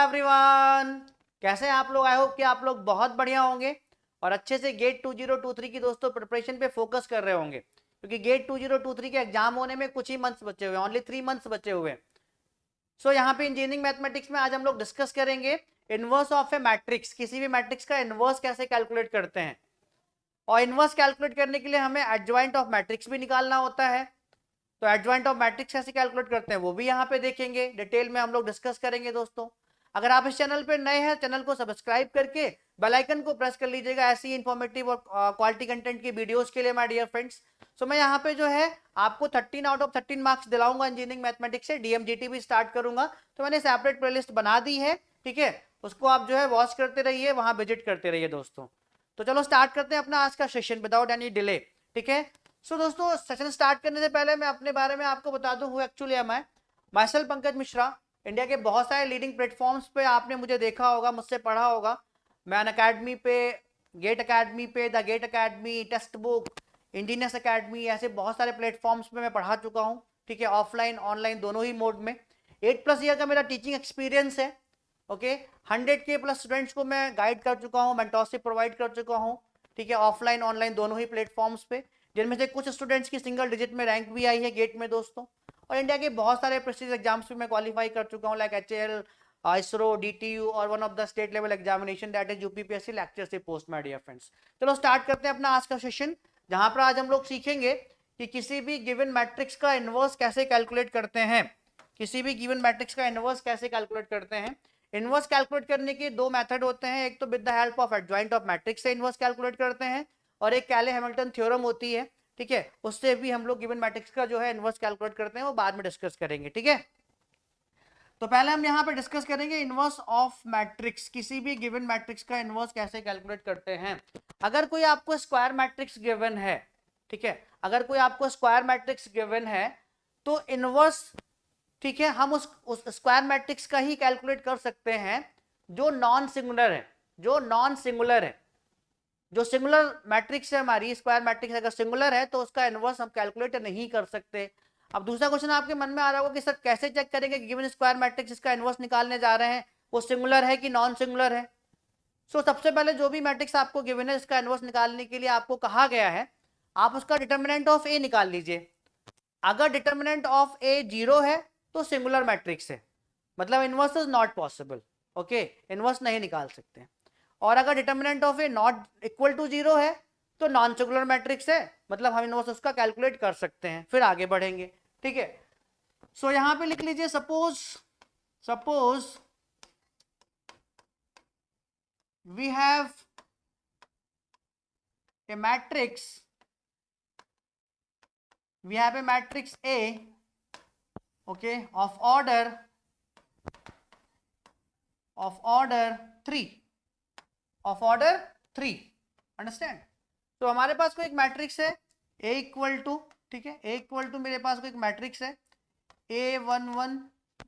Everyone, कैसे हैं आप लोग। आई होप कि आप लोग बहुत बढ़िया होंगे और अच्छे से गेट 2023 की दोस्तों प्रिपरेशन पे फोकस कर रहे होंगे, क्योंकि गेट 2023 के एग्जाम होने में कुछ ही मंथ्स बचे हुए हैं, ओनली 3 मंथ्स बचे हुए हैं। सो यहाँ पे इंजीनियरिंग मैथमेटिक्स में आज हम लोग डिस्कस करेंगे इनवर्स ऑफ ए मैट्रिक्स। किसी भी मैट्रिक्स का इनवर्स कैसे कैलकुलेट करते हैं, और इनवर्स कैलकुलेट करने के लिए हमें एडजॉइंट ऑफ मैट्रिक्स भी निकालना होता है। तो एडजॉइंट ऑफ मैट्रिक्स कैसे कैलकुलेट करते हैं वो भी यहाँ पे देखेंगे, डिटेल में हम लोग डिस्कस करेंगे दोस्तों। अगर आप इस चैनल पे नए हैं, चैनल को सब्सक्राइब करके बेल आइकन को प्रेस कर लीजिएगा ऐसी इंफॉर्मेटिव और क्वालिटी कंटेंट की वीडियोस के लिए माय डियर फ्रेंड्स। सो मैं यहाँ पे जो है आपको 13 आउट ऑफ 13 मार्क्स दिलाऊंगा इंजीनियरिंग मैथमेटिक्स से। डीएमजीटी भी स्टार्ट करूंगा, तो मैंने सेपरेट प्लेलिस्ट बना दी है, ठीक है। उसको आप जो है वॉच करते रहिए, वहां विजिट करते रहिए दोस्तों। तो चलो स्टार्ट करते हैं अपना आज का सेशन विदाउट एनी डिले, ठीक है। सो दोस्तों, सेशन स्टार्ट करने से पहले मैं अपने बारे में आपको बता दूं हूँ actually am I myself Pankaj Mishra. India के बहुत सारे लीडिंग प्लेटफॉर्म्स पे आपने मुझे देखा होगा, मुझसे पढ़ा होगा। मैं अनअकैडमी पे, गेट अकेडमी पे, the gate academy, text book, engineers academy, ऐसे बहुत सारे प्लेटफॉर्म्स पे मैं पढ़ा चुका हूँ, ठीक है। ऑफलाइन ऑनलाइन दोनों ही मोड में 8+ ईयर का मेरा टीचिंग एक्सपीरियंस है, ओके। 100K+ स्टूडेंट्स को मैं गाइड कर चुका हूँ, मेंटरशिप प्रोवाइड कर चुका हूँ, ठीक है, ऑफलाइन ऑनलाइन दोनों ही प्लेटफॉर्म्स पे, जिनमें से कुछ स्टूडेंट्स की सिंगल डिजिट में रैंक भी आई है गेट में दोस्तों। और इंडिया के बहुत सारे प्रेस्टीज एग्जाम्स भी मैं क्वालिफाई कर चुका हूँ, लाइक HAL, इसरो, DTU और one of the state level examination that is UPPSC lectureship post. My dear friends, चलो स्टार्ट करते हैं अपना आज का सेशन, जहां पर आज हम लोग सीखेंगे कि किसी भी गिवन मैट्रिक्स का इनवर्स कैसे कैलकुलेट करते हैं। किसी भी गिवन मैट्रिक्स का इनवर्स कैसे कैलकुलेट करते हैं। इनवर्स कैलकुलेट करने के दो मेथड होते हैं, एक तो with the help of adjoint of matrix से इनवर्स कैलकुलेट करते हैं, और एक कैले हैमिल्टन थ्योरम होती है, ठीक है, उससे भी हम लोग गिवन मैट्रिक्स का जो है इनवर्स कैलकुलेट करते हैं, वो बाद में डिस्कस करेंगे, ठीक है। तो पहले हम यहाँ पे डिस्कस करेंगे इनवर्स ऑफ मैट्रिक्स, किसी भी गिवन मैट्रिक्स का इनवर्स कैसे कैलकुलेट करते हैं। अगर कोई आपको स्क्वायर मैट्रिक्स गिवन है, ठीक है, अगर कोई आपको स्क्वायर मैट्रिक्स गिवन है तो इनवर्स, ठीक है, हम उस स्क्वायर मैट्रिक्स का ही कैलकुलेट कर सकते हैं जो नॉन सिंगुलर है, जो नॉन सिंगुलर है। जो सिंगुलर मैट्रिक्स है हमारी स्क्वायर मैट्रिक्स, अगर सिंगुलर है तो उसका इनवर्स हम कैलकुलेट नहीं कर सकते। अब दूसरा क्वेश्चन आपके मन में आ रहा होगा कि सर कैसे चेक करेंगे गिवन स्क्वायर मैट्रिक्स इसका इनवर्स निकालने जा रहे हैं, वो सिंगुलर है कि नॉन सिंगुलर है। सो सबसे पहले जो भी मैट्रिक्स आपको गिवन है इसका इनवर्स निकालने के लिए आपको कहा गया है आप उसका डिटर्मिनेंट ऑफ ए निकाल लीजिए। अगर डिटर्मिनेंट ऑफ ए 0 है तो सिंगुलर मैट्रिक्स है, मतलब inverse is not possible, okay, inverse नहीं निकाल सकते। और अगर determinant of A not equal to 0 है तो नॉन सिंगुलर मैट्रिक्स है, मतलब हम इनवर्स उसका कैलकुलेट कर सकते हैं। फिर आगे बढ़ेंगे, ठीक है। सो यहां पे लिख लीजिए suppose we have a matrix, we have a matrix A, okay, of order 3, of order 3, understand। तो हमारे पास कोई एक मैट्रिक्स है A इक्वल टू, ठीक है, A इक्वल टू मेरे पास कोई एक मैट्रिक्स है A11,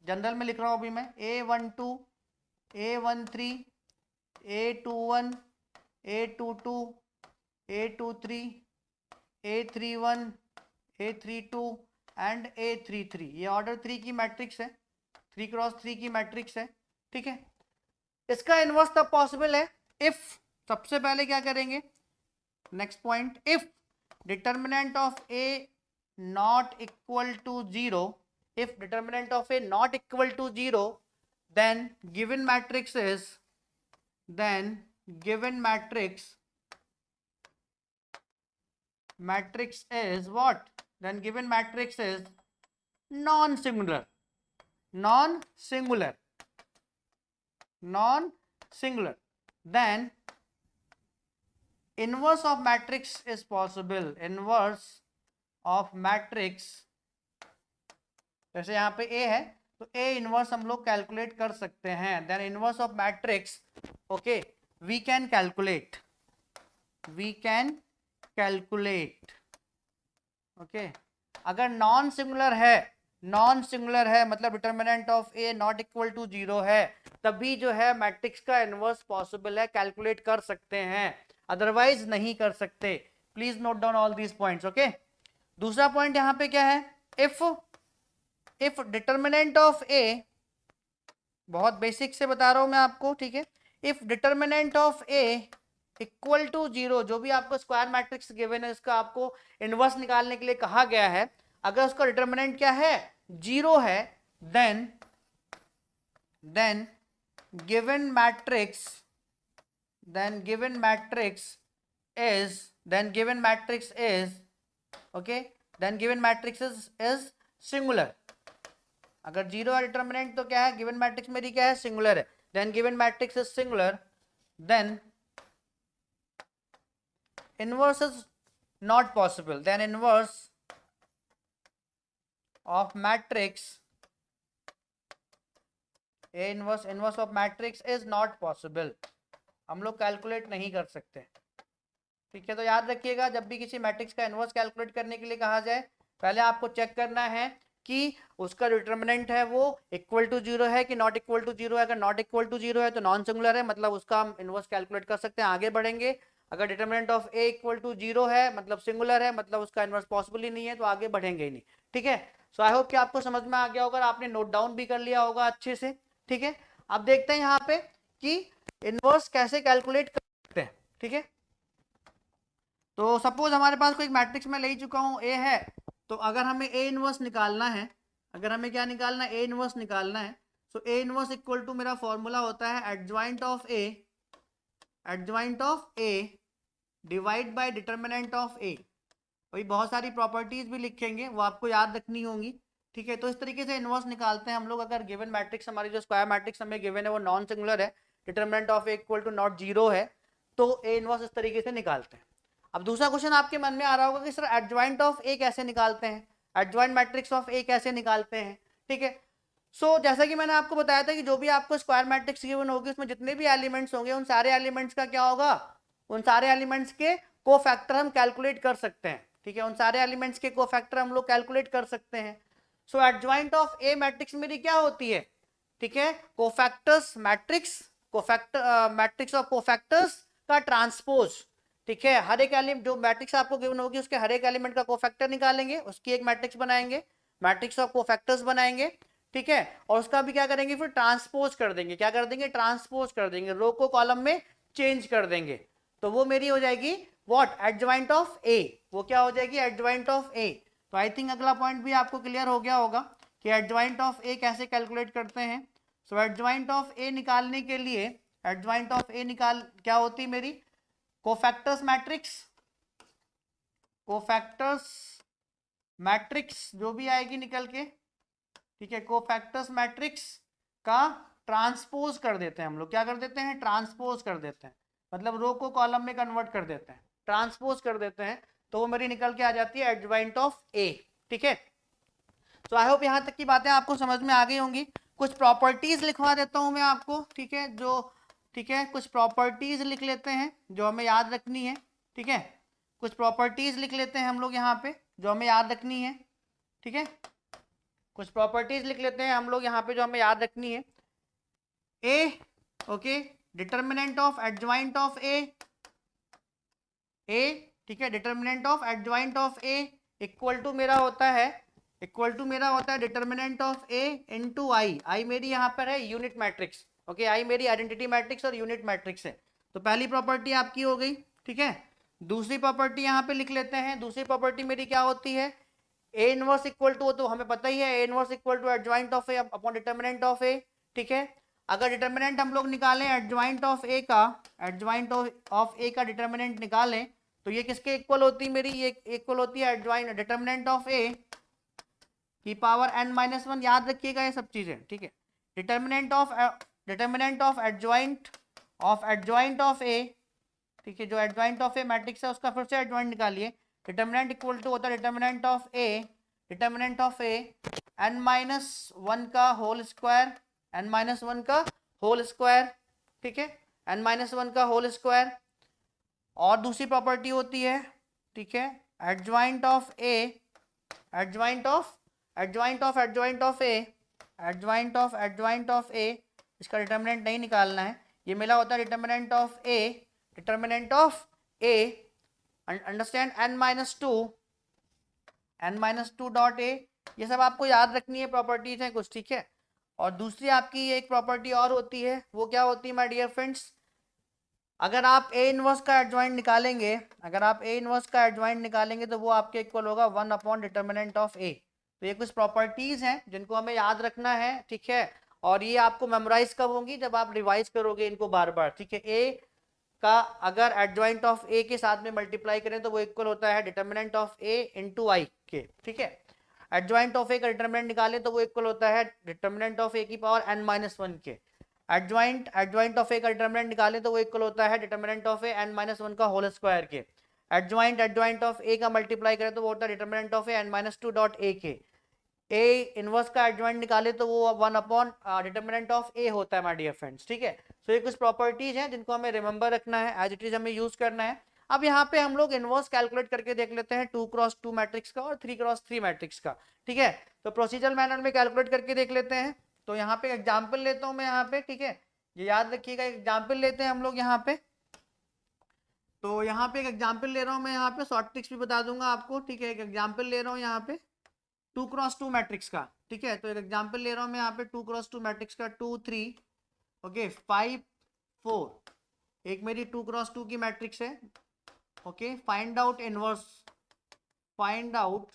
जनरल में लिख रहा हूं अभी मैं, A12, A13, A21, A22, A23, A31, A32 and A33, ये ऑर्डर 3 की मैट्रिक्स है, 3x3 की मैट्रिक्स है, ठीक है। इसका इनवर्स तब पॉसिबल है इफ, सबसे पहले क्या करेंगे, next point, if determinant of A not equal to 0, if determinant of A not equal to 0, then given matrix is, then given matrix is what, then given matrix is non-singular, non-singular, non-singular, then inverse of matrix is possible, inverse of matrix, जैसे यहाँ पे A है तो A inverse हम लोग calculate कर सकते हैं, then inverse of matrix, okay, we can calculate, okay. अगर नॉन सिंगुलर है मतलब determinant of A not equal to 0 है, तभी जो है मैट्रिक्स का इनवर्स पॉसिबल है, कैलकुलेट कर सकते हैं, अदरवाइज नहीं कर सकते। Please note down all these points, okay. दूसरा पॉइंट यहाँ पे क्या है, इफ डिटर्मिनेंट ऑफ ए बहुत बेसिक से बता रहा हूं मैं आपको, ठीक है। If determinant of A equal to 0, जो भी आपको स्क्वायर मैट्रिक्स गिवन है इसका आपको इनवर्स निकालने के लिए कहा गया है, अगर उसका डिटर्मिनेंट क्या है 0 है, then given matrix is singular. अगर 0 है डिटर्मिनेंट तो क्या है, गिवन मैट्रिक्स मेरी क्या है, सिंगुलर है, then given matrix is singular, then inverse is not possible, then inverse of matrix A inverse of matrix is not possible, हम लोग कैलकुलेट नहीं कर सकते, ठीक है। तो याद रखिएगा, जब भी किसी मैट्रिक्स का इनवर्स कैलकुलेट करने के लिए कहा जाए, पहले आपको चेक करना है कि उसका डिटर्मिनेंट है वो इक्वल टू 0 है कि नॉट इक्वल टू 0 है। अगर नॉट इक्वल टू 0 है तो नॉन सिंगुलर है, मतलब उसका हम इनवर्स कैलकुलेट कर सकते हैं, आगे बढ़ेंगे। अगर determinant of A equal to 0 है, मतलब सिंगुलर है, मतलब उसका इनवर्स पॉसिबल ही नहीं है, तो आगे बढ़ेंगे ही नहीं, ठीक है। सो आई होप कि आपको समझ में आ गया होगा, आपने नोट डाउन भी कर लिया होगा अच्छे से, ठीक है। अब देखते हैं यहाँ पे कि इनवर्स कैसे कैलकुलेट कर सकते हैं, ठीक है। तो सपोज हमारे पास कोई मैट्रिक्स में ले चुका हूं ए है, तो अगर हमें ए इनवर्स निकालना है, अगर हमें क्या निकालना है, ए इनवर्स निकालना है, so A inverse equal to मेरा फॉर्मूला होता है adjoint of A divide by determinant of A. वही बहुत सारी प्रॉपर्टीज भी लिखेंगे, वो आपको याद रखनी होंगी, ठीक है। तो इस तरीके से इनवर्स निकालते हैं हम लोग। अगर गिवन मैट्रिक्स हमारी जो स्क्वायर मैट्रिक्स हमें गिवन है वो नॉन सिंगुलर है, determinant of A equal to not 0 है, तो ए इनवर्स इस तरीके से निकालते हैं। अब दूसरा क्वेश्चन आपके मन में आ रहा होगा कि सर एडजॉइंट ऑफ ए कैसे निकालते हैं, एडजॉइंट मैट्रिक्स ऑफ ए कैसे निकालते हैं, ठीक है। सो जैसा कि मैंने आपको बताया था कि जो भी आपको स्क्वायर मैट्रिक्स गिवन होगी उसमें जितने भी एलिमेंट्स होंगे उन सारे एलिमेंट्स का क्या होगा, उन सारे एलिमेंट्स के कोफैक्टर हम कैलकुलेट कर सकते हैं, ठीक है। उन सारे एलिमेंट्स के कोफैक्टर हम लोग कैलकुलेट कर सकते हैं। सो एडजॉइंट ऑफ ए मैट्रिक्स मेरी क्या होती है, ठीक है, cofactors matrix, cofactor matrix of cofactors का ट्रांसपोज, ठीक है। हर एक एलिमेंट जो मैट्रिक्स आपको गिवन होगी उसके हर एक एलिमेंट का कोफैक्टर निकालेंगे, उसकी एक मैट्रिक्स बनाएंगे, मैट्रिक्स ऑफ कोफैक्टर्स बनाएंगे, ठीक है। और उसका भी क्या करेंगे, फिर ट्रांसपोज कर देंगे, क्या कर देंगे, ट्रांसपोज कर देंगे, रो को कॉलम में चेंज कर देंगे, तो वो मेरी हो जाएगी व्हाट, एडजॉइंट ऑफ ए, वो क्या हो जाएगी, एडजॉइंट ऑफ ए। तो आई थिंक अगला पॉइंट भी आपको क्लियर हो गया होगा कि एडजॉइंट ऑफ ए कैसे कैलकुलेट करते हैं। सो एडजॉइंट ऑफ ए निकालने के लिए, एडजॉइंट ऑफ ए निकाल क्या होती मेरी, कोफैक्टर्स मैट्रिक्स जो भी आएगी निकल के, ठीक है, कोफैक्टर्स मैट्रिक्स का ट्रांसपोज कर देते हैं हम लोग, क्या कर देते हैं, ट्रांसपोज कर देते हैं, मतलब रो को कॉलम में कन्वर्ट कर देते हैं, ट्रांसपोज कर देते हैं, तो वो मेरी निकल के आ जाती है एडजॉइंट ऑफ ए, ठीक है। तो आई होप यहाँ तक की बातें आपको समझ में आ गई होंगी। कुछ प्रॉपर्टीज लिखवा देता हूँ मैं आपको, ठीक है, जो, ठीक है, कुछ प्रॉपर्टीज लिख लेते हैं जो हमें याद रखनी है, ठीक है। कुछ प्रॉपर्टीज लिख लेते हैं हम लोग यहाँ पे जो हमें याद रखनी है, ठीक है। कुछ प्रॉपर्टीज लिख लेते हैं हम लोग यहाँ पे जो हमें याद रखनी है। A, okay, determinant of adjoint of A, ठीक है, determinant of adjoint of A equal to मेरा होता है, determinant of A into I. I मेरी यहाँ पर है यूनिट मैट्रिक्स, ओके, आई मेरी आइडेंटिटी मैट्रिक्स और यूनिट मैट्रिक्स है। तो पहली प्रॉपर्टी आपकी हो गई, ठीक है। दूसरी प्रॉपर्टी यहाँ पे लिख लेते हैं, दूसरी प्रॉपर्टी मेरी क्या होती है, ए इनवर्स इक्वल टू, तो हमें पता ही है A inverse equal to adjoint of A upon determinant of A, ठीक है। अगर डिटर्मिनेंट हम लोग निकालें एडजॉइंट ऑफ ए का, एडजॉइंट ऑफ ए का डिटर्मिनेंट निकालें, तो ये किसके इक्वल होती है मेरी, ये इक्वल होती है एडजॉइंट डिटर्मिनेंट ऑफ ए की पावर n-1, याद रखिएगा ये सब चीजें, ठीक है। Determinant of adjoint of A, ठीक है, जो एडजॉइंट ऑफ ए मैट्रिक्स है उसका फिर से एडजॉइंट निकालिए, डिटर्मिनेंट इक्वल टू होता है डिटर्मिनेंट ऑफ ए n-1 का होल स्क्वायर, n-1 का होल स्क्वायर, ठीक है, n-1 का होल स्क्वायर। और दूसरी प्रॉपर्टी होती है, ठीक है, एडजॉइंट ऑफ ए, इसका डिटर्मिनेंट नहीं निकालना है, ये मिला होता है determinant of A, understand, n-2 dot ए, ये सब आपको याद रखनी है, प्रॉपर्टीज हैं कुछ, ठीक है। और दूसरी आपकी एक प्रॉपर्टी और होती है, वो क्या होती है माय डियर फ्रेंड्स, अगर आप ए इनवर्स का एडजॉइंट निकालेंगे, अगर आप ए इनवर्स का एडजॉइंट निकालेंगे तो वो आपके इक्वल होगा 1 अपॉन डिटर्मिनेंट ऑफ ए। तो ये कुछ प्रॉपर्टीज हैं जिनको हमें याद रखना है, ठीक है, और ये आपको मेमोराइज कब होंगी, जब आप रिवाइज करोगे इनको बार बार, ठीक है। ए का अगर एडजॉइंट ऑफ ए के साथ में मल्टीप्लाई करें तो वो इक्वल होता है डिटर्मिनेंट ऑफ ए इंटू आई के, ठीक है। एडजॉइंट ऑफ ए का डिटर्मिनेंट निकालें तो वो इक्वल होता है डिटर्मिनेंट ऑफ ए की पावर n-1 के। एडजॉइंट ऑफ ए का डिटर्मिनेंट निकालें तो वो इक्वल होता है डिटर्मिनेंट ऑफ ए n-1 का होल स्क्वायर के। एडजॉइंट ऑफ ए का मल्टीप्लाई करें तो वो होता है determinant of A n-2 dot A के। ए इनवर्स का एडजॉइंट निकाले तो वो 1 अपॉन डिटर्मिनेंट ऑफ ए होता है माय डियर फ्रेंड्स, ठीक है। सो ये कुछ प्रॉपर्टीज हैं जिनको हमें रिमेंबर रखना है, एज इट इज हमें यूज करना है। अब यहाँ पे हम लोग इनवर्स कैलकुलेट करके देख लेते हैं 2x2 मैट्रिक्स का और 3x3 मैट्रिक्स का, ठीक है। तो प्रोसीजर मैनर में कैलकुलेट करके देख लेते हैं। तो यहाँ पे एग्जाम्पल लेता हूँ मैं यहाँ पे, ठीक है, ये याद रखिएगा, एग्जाम्पल लेते हैं हम लोग यहाँ पे। तो यहाँ पे एक एग्जाम्पल ले रहा हूँ मैं, यहाँ पे शॉर्ट ट्रिक्स भी बता दूंगा आपको, ठीक है। एक एग्जाम्पल ले रहा हूँ यहाँ पे 2x2 मैट्रिक्स का, ठीक है। तो एक एग्जाम्पल ले रहा हूँ मैं यहाँ पे 2x2 मैट्रिक्स का 2 3 ओके 5 4, एक मेरी 2x2 की मैट्रिक्स है, okay. Find out inverse, find out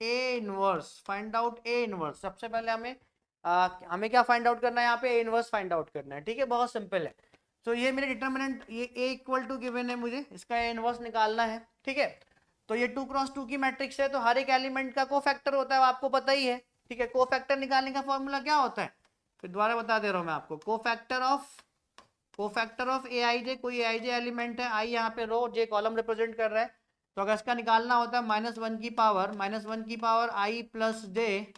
A inverse, find out A inverse. सबसे पहले हमें क्या फाइंड आउट करना है, यहाँ पे ए इनवर्स फाइंड आउट करना है, ठीक है, बहुत सिंपल है। तो ये मेरे डिटर्मिनेंट, ये ए इक्वल टू गिवन है, मुझे इसका ए इनवर्स निकालना है, ठीक है। तो ये 2x2 की मैट्रिक्स है, तो हर एक एलिमेंट का कोफैक्टर होता है, आपको पता ही है, ठीक है। कोफैक्टर निकालने का फॉर्मूला क्या होता है, फिर दोबारा बता दे रहा हूँ मैं आपको। कोफैक्टर ऑफ ए आई जे, कोई ए आई जे एलिमेंट है, आई यहाँ पे रो, जे कॉलम रिप्रेजेंट कर रहा है, तो अगर इसका निकालना होता है -1 की पावर आई प्लस जे,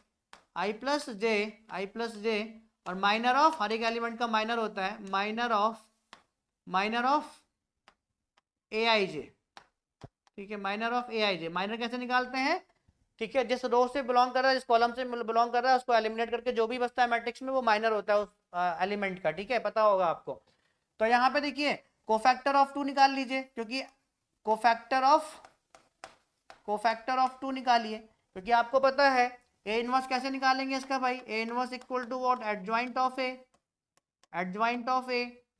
आई प्लस जे, आई प्लस जे, और माइनर ऑफ, हर एक एलिमेंट का माइनर होता है, माइनर ऑफ ए आई जे, ठीक है। Minor of A I J, minor कैसे निकालते हैं, ठीक है, जिस रो से बिलोंग कर रहा है, जिस कॉलम से बिलोंग कर रहा है, उसको एलिमिनेट करके जो भी बचता है मैट्रिक्स में वो माइनर होता है उस एलिमेंट का, ठीक है, पता होगा आपको। तो यहाँ पे देखिए कोफैक्टर ऑफ 2 निकाल लीजिए, क्योंकि कोफैक्टर ऑफ 2 निकालिए, क्योंकि आपको पता है ए इनवर्स कैसे निकालेंगे इसका भाई, A inverse equal to what, adjoint of A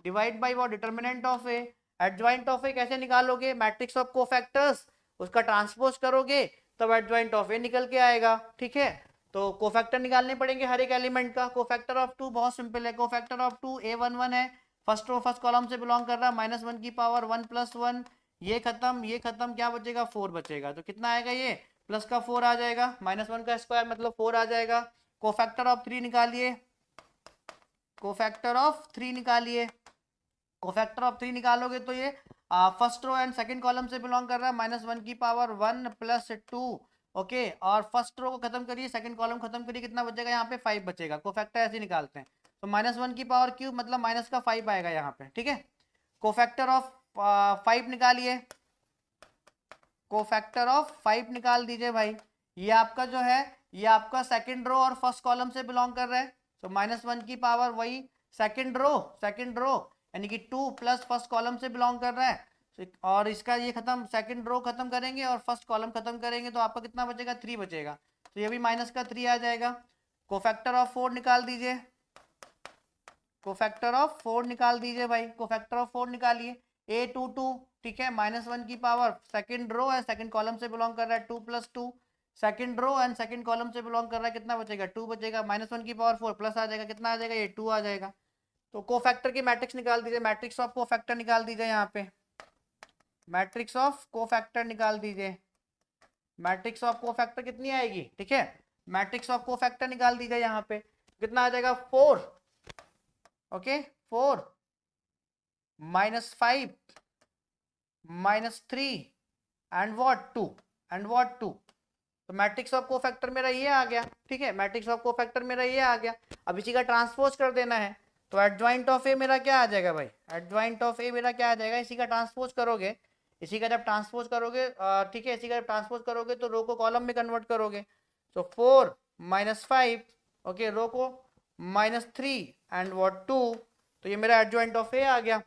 divide by what, determinant of A. Adjoint of A कैसे निकालोगे, मैट्रिक्स ऑफ कोफैक्टर्स, उसका ट्रांसपोज करोगे तब एडजॉइंट ऑफ ए निकल के आएगा, ठीक है। तो कोफैक्टर निकालने पड़ेंगे हर एक एलिमेंट का। कोफैक्टर ऑफ 2 बहुत सिंपल है, कोफैक्टर ऑफ 2 A11 है, फर्स्ट रो फर्स्ट कॉलम से बिलोंग कर रहा है, -1 की पावर 1 + 1, ये खत्म, क्या बचेगा, 4 बचेगा। तो कितना आएगा, ये प्लस का 4 आ जाएगा, -1 का स्क्वायर मतलब 4 आ जाएगा। कोफैक्टर ऑफ 3 निकालिए, कोफैक्टर ऑफ 3 निकालिए, कोफैक्टर ऑफ 3 निकालोगे तो ये first row and second column से बिलोंग कर रहा है, -1 की पावर 1 + 2, ओके। और फर्स्ट रो को खत्म करिए, सेकंड कॉलम खत्म करिए, कितना बचेगा, यहाँ पे 5 बचेगा। कोफैक्टर ऐसे निकालते हैं, तो -1 की पावर क्यूब मतलब माइनस का 5 आएगा यहाँ पे, ठीक है। कोफैक्टर ऑफ 5 निकालिए, कोफैक्टर ऑफ 5 निकाल दीजिए भाई। ये आपका जो है, ये आपका सेकंड रो और फर्स्ट कॉलम से बिलोंग कर रहा है, तो -1 की पावर वही सेकंड रो यानी कि 2 प्लस फर्स्ट कॉलम से बिलोंग कर रहा है, और इसका ये खत्म, सेकंड रो खत्म करेंगे और फर्स्ट कॉलम खत्म करेंगे, तो आपका कितना बचेगा, 3 बचेगा। तो ये भी माइनस का 3 आ जाएगा। कोफैक्टर ऑफ 4 निकाल दीजिए, कोफैक्टर ऑफ 4 निकाल दीजिए भाई, कोफैक्टर ऑफ 4 निकालिए। A22, ठीक है, -1 की पावर सेकंड रो है, सेकंड कॉलम से बिलोंग कर रहा है, 2 + 2, second row and second column से बिलोंग कर रहा है, कितना बचेगा, 2 बचेगा। -1 की पावर 4 प्लस आ जाएगा, कितना आ जाएगा, ये 2 आ जाएगा। तो कोफैक्टर की मैट्रिक्स निकाल दीजिए, मैट्रिक्स ऑफ कोफैक्टर निकाल दीजिए, यहाँ पे मैट्रिक्स ऑफ कोफैक्टर निकाल दीजिए। मैट्रिक्स ऑफ कोफैक्टर कितनी आएगी, ठीक है, मैट्रिक्स ऑफ कोफैक्टर निकाल दीजिए, यहाँ पे कितना आ जाएगा, 4, ओके, 4 -5 -3 एंड व्हाट 2 तो मैट्रिक्स ऑफ कोफैक्टर मेरा ये आ गया, ठीक है, मैट्रिक्स ऑफ कोफैक्टर मेरा ये आ गया। अब इसी का ट्रांसपोज कर देना है, तो एडजॉइंट ऑफ ए मेरा क्या आ जाएगा भाई, एडजॉइंट ऑफ ए मेरा क्या आ जाएगा, इसी का ट्रांसपोज करोगे, इसी का जब ट्रांसपोज करोगे, ठीक है, इसी का जब ट्रांसपोज करोगे तो रो को कॉलम में कन्वर्ट करोगे, तो 4 -5, ओके, रो को -3 एंड व्हाट 2, तो ये मेरा एडजॉइंट ऑफ ए आ गया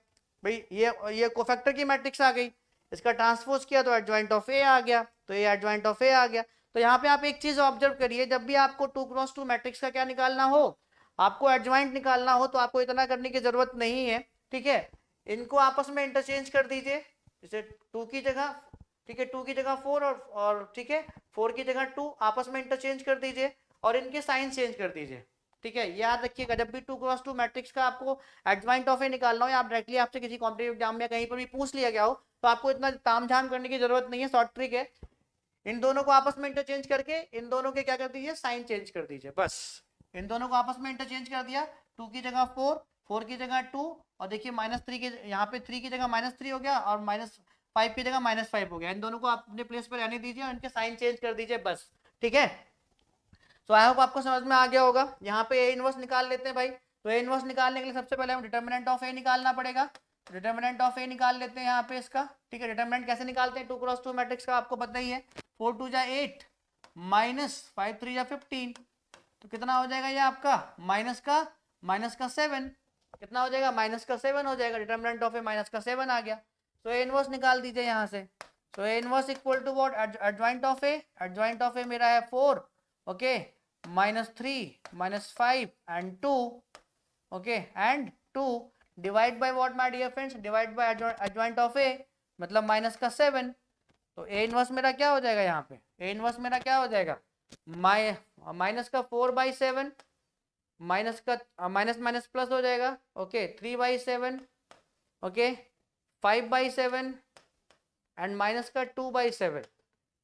भाई। ये कोफैक्टर की मैट्रिक्स आ गई, इसका ट्रांसपोज किया तो एडजॉइंट ऑफ ए आ गया, तो ये एडजॉइंट ऑफ ए आ गया। तो यहाँ पे आप एक चीज ऑब्जर्व करिए, जब भी आपको 2x2 मैट्रिक्स का क्या निकालना हो, आपको एडजॉइंट निकालना हो, तो आपको इतना करने की जरूरत नहीं है, ठीक है। इनको आपस में इंटरचेंज कर दीजिए, जैसे 2 की जगह, ठीक है, 2 की जगह 4 और ठीक है 4 की जगह 2 आपस में इंटरचेंज कर दीजिए और इनके साइन चेंज कर दीजिए, ठीक है। याद रखिएगा जब भी 2x2 मैट्रिक्स का आपको एडजॉइंट ऑफ ए निकालना हो, या आप डायरेक्टली आपसे किसी कॉम्पिटिटिव एग्जाम में कहीं पर भी पूछ लिया गया हो, तो आपको इतना तामझाम करने की जरूरत नहीं है, शॉर्ट ट्रिक है। इन दोनों को आपस में इंटरचेंज करके इन दोनों के क्या कर दीजिए, साइन चेंज कर दीजिए, बस। इन दोनों को आपस में इंटरचेंज कर दिया, 2 की जगह 4, 4 की जगह 2, और देखिए -3 के यहाँ पे 3 की जगह -3 हो गया और -5 की जगह -5 हो गया। इन दोनों को आप अपने प्लेस पर रहने दीजिए और इनके साइन चेंज कर दीजिए, बस, ठीक है। तो आई होप आपको समझ में आ गया होगा। यहाँ पे ए इनवर्स निकाल लेते हैं भाई। तो ए इनवर्स निकालने के लिए सबसे पहले हम डिटर्मिनेंट ऑफ ए निकालना पड़ेगा। डिटर्मिनेंट ऑफ ए निकाल लेते हैं यहाँ पे इसका, ठीक है। डिटर्मिनेंट कैसे निकालते हैं 2x2 मैट्रिक्स का, आपको पता ही है। 4 2 जा 8 -5 3 जा 15, तो कितना हो जाएगा ये आपका माइनस का 7, कितना हो जाएगा -7 हो जाएगा। डिटर्मिनेंट ऑफ ए -7 आ गया। तो ए इनवर्स निकाल दीजिए यहाँ से। तो A inverse equal to what, adjoint of A, adjoint of A मेरा है 4, okay, -3 -5 and 2, okay, and 2 divide by what my dear friends, divide by adjoint of a, मतलब माइनस का 7। तो ए इनवर्स मेरा क्या हो जाएगा यहाँ पे, ए इनवर्स मेरा क्या हो जाएगा, माइनस का 4/7, माइनस का माइनस माइनस प्लस हो जाएगा, ओके, 3/7, ओके, 5/7 एंड माइनस का 2/7।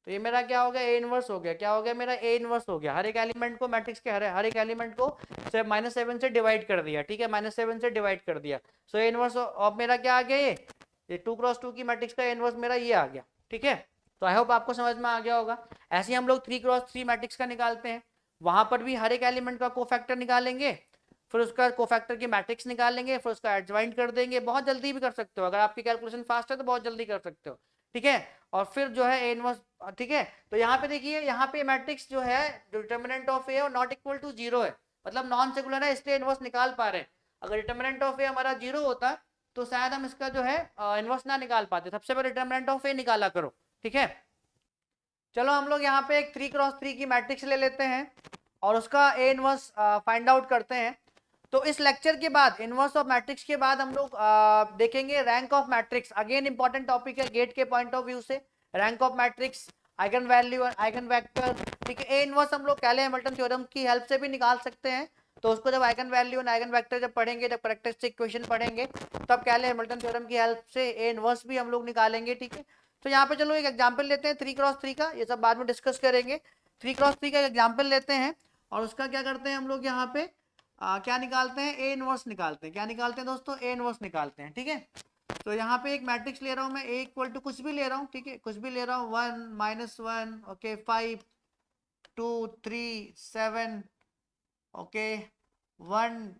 तो ये मेरा क्या हो गया, ए इनवर्स हो गया। क्या हो गया मेरा, ए इनवर्स हो गया। हर एक एलिमेंट को मैट्रिक्स के हर एक एलिमेंट को -7 से डिवाइड कर दिया, ठीक है, -7 से डिवाइड कर दिया। सो ए इनवर्स ऑफ मेरा क्या आ गया, ये 2x2 की मैट्रिक्स का ए इनवर्स मेरा ये आ गया, ठीक है। तो आई होप आपको समझ में आ गया होगा। ऐसे ही हम लोग 3x3 मैट्रिक्स का निकालते हैं, वहां पर भी हर एक एलिमेंट का कोफैक्टर निकालेंगे, फिर उसका कोफैक्टर की मैट्रिक्स निकालेंगे, फिर उसका एडजॉइंट कर देंगे। बहुत जल्दी भी कर सकते हो, अगर आपकी कैलकुलेशन फास्ट है तो बहुत जल्दी कर सकते हो, ठीक है। और फिर जो है ए इनवर्स, ठीक है। तो यहाँ पे देखिए, यहाँ पे मैट्रिक्स जो है determinant of A not equal to 0 है, मतलब नॉन सिंगुलर है, इसलिए इनवर्स निकाल पा रहे हैं। अगर डिटर्मिनेंट ऑफ ए हमारा 0 होता तो शायद हम इसका जो है इनवर्स ना निकाल पाते। सबसे पहले डिटर्मिनेंट ऑफ ए निकाला करो, ठीक है। चलो हम लोग यहाँ पे एक 3x3 की मैट्रिक्स ले लेते हैं और उसका ए इनवर्स फाइंड आउट करते हैं। तो इस लेक्चर के बाद, इनवर्स ऑफ मैट्रिक्स के बाद, हम लोग देखेंगे rank of matrix. Again important topic है गेट के पॉइंट ऑफ व्यू से, rank of matrix, eigen value, eigen vector, ठीक है। ए इनवर्स हम लोग कैले हैमिल्टन थ्योरम की हेल्प से भी निकाल सकते हैं। तो उसको जब आइगन वैल्यू और आइगन वेक्टर जब पढ़ेंगे, जब कैरेक्टरिस्टिक इक्वेशन पढ़ेंगे, तब कैले हैमिल्टन थ्योरम की हेल्प से ए इनवर्स भी हम लोग निकालेंगे, ठीक है। तो यहाँ पे चलो एक एग्जाम्पल लेते हैं 3x3 का, ये सब बाद में डिस्कस करेंगे। 3x3 का एग्जाम्पल लेते हैं और उसका क्या करते हैं हम लोग यहाँ पे क्या निकालते हैं, ए इनवर्स निकालते हैं। क्या निकालते हैं दोस्तों, ए इनवर्स निकालते हैं, ठीक है। तो यहाँ पे एक मैट्रिक्स ले रहा हूँ मैं, ए इक्वल टू कुछ भी ले रहा हूँ, ठीक है, कुछ भी ले रहा हूँ, 1 -1, ओके, 5 2 3 7, ओके, 1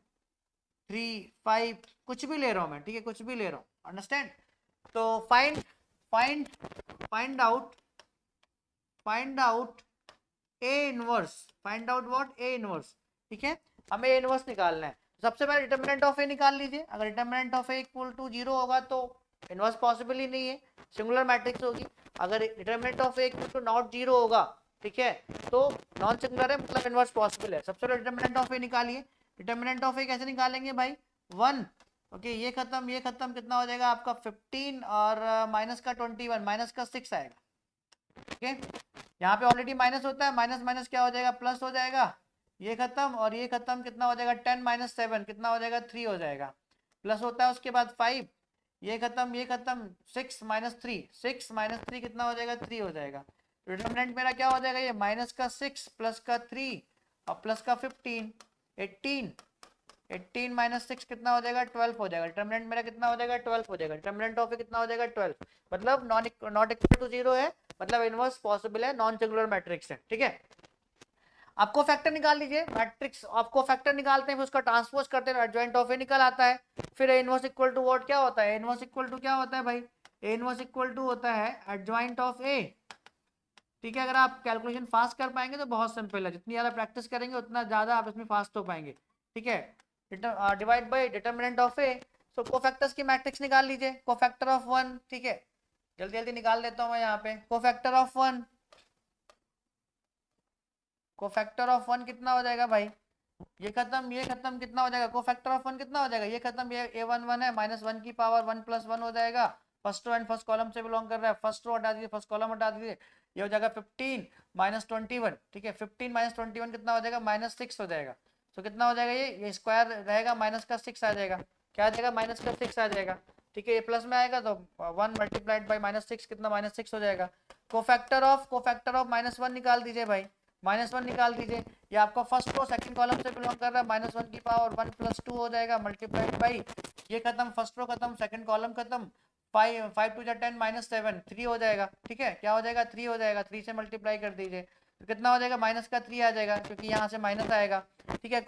3 5, कुछ भी ले रहा हूँ मैं, ठीक है, कुछ भी ले रहा हूँ, अंडरस्टैंड। तो find out A inverse, find out what, A inverse, ठीक है। हमें ए इनवर्स निकालना है। सबसे पहले डिटर्मिनेंट ऑफ ए निकाल लीजिए। अगर determinant of A equal to 0 होगा तो इनवर्स पॉसिबल ही नहीं है, सिंगुलर मैट्रिक्स होगी। अगर determinant of A equal to not 0 होगा, ठीक है, तो नॉन सिंगुलर है, मतलब इनवर्स पॉसिबल है। सबसे पहले डिटर्मिनेंट ऑफ ए निकालिए। डिटर्मिनेंट ऑफ ए कैसे निकालेंगे भाई, 1, ओके, ये खत्म, कितना हो जाएगा आपका 15 और माइनस का 21, माइनस का 6 आएगा, ठीक है। यहाँ पे ऑलरेडी माइनस होता है, माइनस माइनस क्या हो जाएगा, प्लस हो जाएगा। ये खत्म और ये खत्म, कितना हो जाएगा 10 - 7, कितना हो जाएगा 3 हो जाएगा। प्लस होता है उसके बाद 5, ये खत्म 6 - 3, 6 - 3 कितना हो जाएगा 3 हो जाएगा। डिटर्मिनेंट मेरा क्या हो जाएगा, ये माइनस का 6 प्लस का 3 और प्लस का 15, 18 - 6 कितना हो जाएगा 12 हो जाएगा। डिटर्मिनेंट मेरा कितना हो जाएगा 12 हो जाएगा। डिटर्मिनेंट ऑफ कितना हो जाएगा 12, मतलब नॉट इक्वल टू 0 है, मतलब इनवर्स पॉसिबल है, नॉन सिंगुलर मैट्रिक्स है, ठीक है। आपको फैक्टर निकाल लीजिए, मैट्रिक्स आपको फैक्टर निकालते हैं, फिर उसका ट्रांसपोज करते हैं, एडजॉइंट ऑफ ए निकल आता है। फिर A inverse equal to what क्या होता है, ए इनवर्स इक्वल टू क्या होता है भाई, ए इनवर्स इक्वल टू होता है एडजॉइंट ऑफ ए, ठीक है। अगर आप कैलकुलेशन फास्ट कर पाएंगे तो बहुत सिंपल है, जितनी ज्यादा प्रैक्टिस करेंगे उतना ज्यादा आप इसमें फास्ट हो पाएंगे, ठीक है। Divide by determinant of A, so cofactors की मैट्रिक्स निकाल लीजिए, कोफैक्टर ऑफ 1, ठीक है, जल्दी जल्दी निकाल लेता हूं मैं यहाँ पे। कोफैक्टर ऑफ 1, कोफैक्टर ऑफ 1 कितना हो जाएगा भाई, ये खत्म कितना हो जाएगा, कोफैक्टर ऑफ 1 कितना हो जाएगा, ये खत्म, ये a11 है, -1 की पावर 1 + 1 हो जाएगा, first row and first column से बिलोंग कर रहा है, फर्स्ट रो हटा दीजिए, फर्स्ट कॉलम हटा दीजिए, ये हो जाएगा 15 -21, ठीक है, 15 -21 कितना हो जाएगा, -6 हो जाएगा। तो कितना हो जाएगा, ये स्क्वायर रहेगा, माइनस का 6 आ जाएगा, क्या आ जाएगा, -6 आ जाएगा, ठीक है, ये प्लस में आएगा तो 1 मल्टीप्लाइड बाई -6 कितना, -6 हो जाएगा। कोफैक्टर ऑफ -1 निकाल दीजिए भाई, -1 निकाल दीजिए, ये आपका फर्स्ट रो सेकंड कॉलम से बिलोंग कर रहा है, -1 की पावर 1 + 2 हो जाएगा, मल्टीप्लाइड बाई, ये खत्म, फर्स्ट रो खत्म, सेकंड कॉलम खत्म, 5 2 10 -7 3 हो जाएगा, ठीक है, क्या हो जाएगा, 3 हो जाएगा, 3 से मल्टीप्लाई कर दीजिए तो कितना हो जाएगा, -3 आ जाएगा, क्योंकि यहाँ से माइनस आएगा, ठीक है।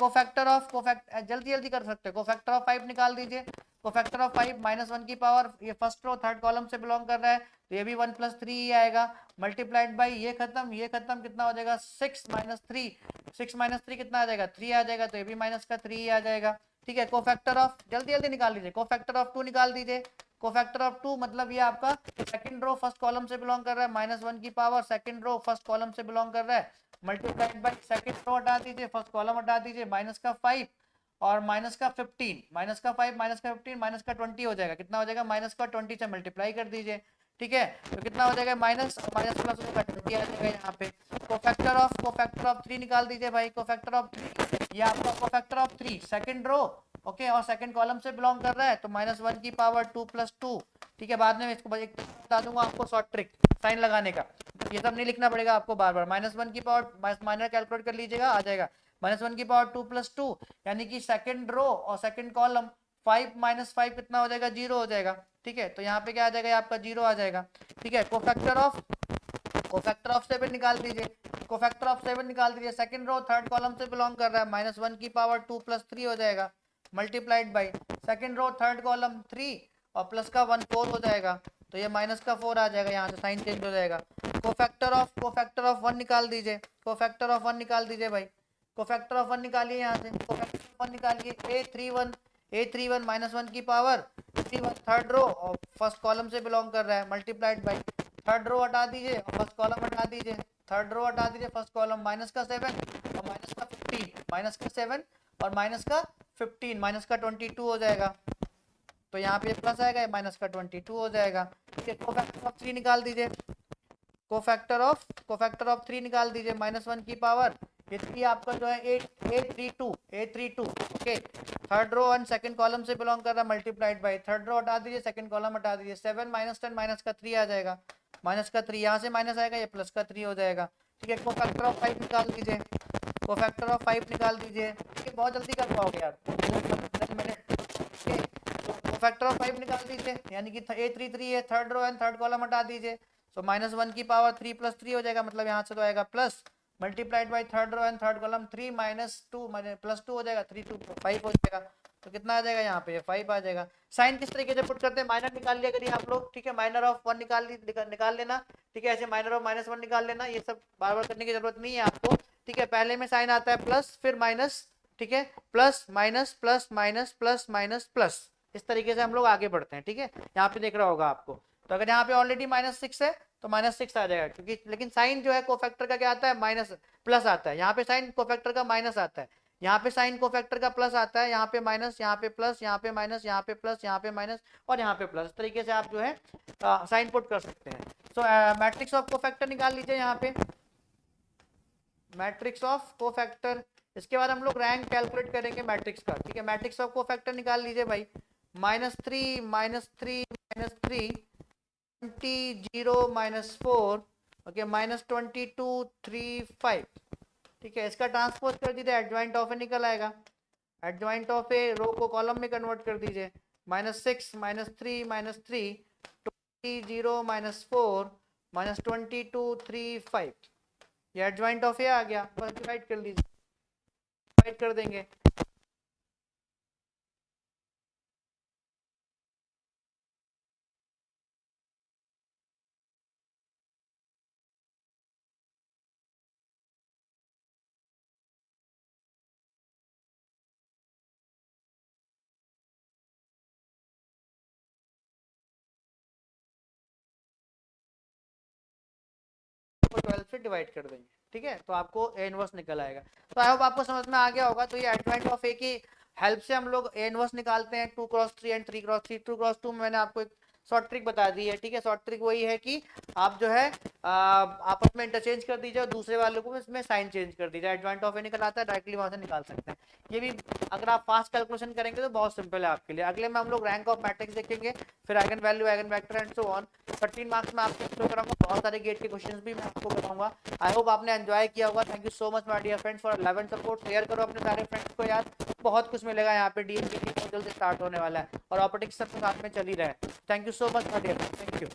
जल्दी जल्दी कर सकते हैं, कोफैक्टर ऑफ 5 निकाल दीजिए, कोफैक्टर ऑफ 5 -1 की पावर, ये फर्स्ट रो थर्ड कॉलम से बिलोंग कर रहा है तो ये भी 1 + 3 ही आएगा, मल्टीप्लाइड बाई, ये खत्म कितना हो जाएगा, 6 - 3, 6 - 3 कितना आ जाएगा, 3 आ जाएगा, तो ये भी -3 ही आ जाएगा, ठीक है। कोफैक्टर ऑफ जल्दी जल्दी निकाल लीजिए, कोफैक्टर ऑफ 2 निकाल दीजिए, कोफैक्टर ऑफ 2 मतलब ये आपका सेकंड रो फर्स्ट कॉलम से बिलोंग कर रहा है, -1 की power second row first column से बिलोंग कर रहा है, मल्टीप्लाइड बाई सेकंड रो हटा दीजिए, फर्स्ट कॉलम हटा दीजिए, -5 और -15, -5 -15 -20 हो जाएगा, कितना हो जाएगा, -20 से मल्टीप्लाई कर दीजिए, ठीक है, तो कितना हो जाएगा, माइनस माइनस प्लस हो जाएगा, 20 आ जाएगा यहाँ पे। कोफैक्टर ऑफ 3 निकाल दीजिए भाई, कोफैक्टर ऑफ 3, ये आपका cofactor of 3 second row, okay, और सेकंड कॉलम से बिलोंग कर रहा है तो -1 की पावर 2 + 2, ठीक है, बाद में इसको एक बता दूंगा आपको शॉर्ट ट्रिक साइन लगाने का, ये सब नहीं लिखना पड़ेगा आपको बार बार, -1 की पावर माइनर कैलकुलेट कर लीजिएगा, आ जाएगा, -1 की पावर 2 + 2, यानी कि सेकंड रो और सेकंड कॉलम 5 - 5 कितना हो जाएगा, 0 हो जाएगा, ठीक है, तो यहाँ पे क्या आ जाएगा, आपका 0 आ जाएगा, ठीक है। कोफैक्टर ऑफ 7 निकाल दीजिए, कोफैक्टर ऑफ 7 निकाल दीजिए, सेकंड रो थर्ड कॉलम से बिलोंग कर रहा है, -1 की पावर 2 + 3 हो जाएगा, multiplied by second row third column 3 और प्लस का 1 4 हो जाएगा, तो ये -4 आ जाएगा, यहाँ से साइन चेंज हो जाएगा। कोफैक्टर ऑफ 1 निकाल दीजिए, कोफैक्टर ऑफ 1 निकाल दीजिए भाई, कोफैक्टर ऑफ 1 निकालिए, यहाँ से कोफैक्टर ऑफ 1 निकालिए, a31 -1 की पावर 31 थर्ड रो और फर्स्ट कॉलम से बिलोंग कर रहा है, मल्टीप्लाइड बाई थर्ड रो हटा दीजिए और फर्स्ट कॉलम हटा दीजिए, थर्ड रो हटा दीजिए, फर्स्ट कॉलम, -7 और -15, -7 और -15 -22 हो जाएगा, तो यहाँ पे प्लस आएगा, -22 हो जाएगा, ठीक है। कोफैक्टर ऑफ 3 निकाल दीजिए, कोफैक्टर ऑफ 3 निकाल दीजिए, -1 की पावर, ये 3 आपका जो है a32, okay, third row and second column से बिलोंग कर रहा है, मल्टीप्लाइड बाई थर्ड रो हटा दीजिए, सेकंड कॉलम हटा दीजिए, 7 - 10 -3 आ जाएगा, -3 यहाँ से माइनस आएगा, ये +3 हो जाएगा, ठीक है। कोफैक्टर ऑफ 5 निकाल दीजिए, कोफैक्टर ऑफ 5 निकाल दीजिए, ठीक है, बहुत जल्दी कर पाओगे यार, 10 मिनट, ठीक है। कोफैक्टर ऑफ 5 निकाल दीजिए, यानी कि a33 है, third row and third column हटा दीजिए, तो -1 की पावर 3 + 3 हो जाएगा, मतलब यहाँ से तो आएगा plus, multiplied by third row and third column 3 - 2 +2 हो जाएगा, 3 2 5 हो जाएगा, तो कितना आ जाएगा, यहाँ पे 5 आ जाएगा। साइन किस तरीके से पुट करते हैं, माइनर निकाल लिया करिए आप लोग, ठीक है, माइनर ऑफ 1 निकाल लेना, ठीक है, ऐसे माइनर ऑफ -1 निकाल लेना, ये सब बार बार करने की जरूरत नहीं है आपको, ठीक है। पहले में साइन आता है प्लस फिर माइनस, ठीक है, plus minus plus minus plus minus plus, इस तरीके से हम लोग आगे बढ़ते हैं, ठीक है, यहाँ पे देख रहा होगा आपको, तो अगर यहाँ पे ऑलरेडी -6 है तो -6 आ जाएगा, क्योंकि लेकिन साइन जो है कोफैक्टर का क्या आता है, माइनस प्लस आता है, यहाँ पे साइन कोफैक्टर का माइनस आता है, यहाँ पे साइन कोफैक्टर का प्लस आता है, यहाँ पे माइनस, यहाँ पे प्लस, यहाँ पे माइनस, यहाँ पे प्लस, यहाँ पे माइनस और यहाँ पे प्लस, इस तरीके से आप जो है साइन पुट कर सकते हैं। सो मैट्रिक्स ऑफ कोफैक्टर निकाल लीजिए यहाँ पे, मैट्रिक्स ऑफ कोफैक्टर, इसके बाद हम लोग रैंक कैलकुलेट करेंगे मैट्रिक्स का, ठीक है। मैट्रिक्स ऑफ कोफैक्टर निकाल लीजिए भाई, -3 -3 -3 20 0 -4, ओके, -22 3 5, ठीक है, इसका ट्रांसपोज कर दीजिए, एडजॉइंट ऑफ ए निकल आएगा, एडजॉइंट ऑफ ए रो को कॉलम में कन्वर्ट कर दीजिए, -6 -3 -3 20 0 -4 -22 3 5, ये एडजॉइंट ऑफ ए आ गया, बस डिवाइड कर लीजिए, डिवाइड कर देंगे, तो 12 से डिवाइड कर देंगे, ठीक है, तो आपको ए इनवर्स निकल आएगा। तो आई होप आपको समझ में आ गया होगा। तो ये एडवेंट ऑफ ए की हेल्प से हम लोग ए इनवर्स निकालते हैं 2x3 एंड 3x3। 2x2 में मैंने आपको एक शॉर्ट ट्रिक बता दी है, ठीक है। शॉर्ट ट्रिक वही है कि आप जो है आपस में इंटरचेंज कर दीजिए और दूसरे वाले को इसमें साइन चेंज कर दीजिए। एडवेंट ऑफ ए निकल आता है, डायरेक्टली वहां से निकाल सकते हैं। ये भी अगर आप फास्ट कैलकुलेशन करेंगे तो बहुत सिंपल है आपके लिए। अगले में हम लोग रैंक ऑफ मैट्रिक्स देखेंगे, फिर eigen value, eigen vector and so on. 13 marks में आपको शो कराऊंगा, बहुत सारे गेट के क्वेश्चंस भी मैं आपको बताऊंगा। आई होप आपने एंजॉय किया होगा। Thank you so much my dear friends for love and support. Share करो अपने सारे फ्रेंड्स को यार, बहुत कुछ मिलेगा यहाँ पे। डीएमपी बहुत जल्दी स्टार्ट होने वाला है और ऑपरेटिंग सब साथ में चल ही रहा है। Thank you so much my dear, thank you.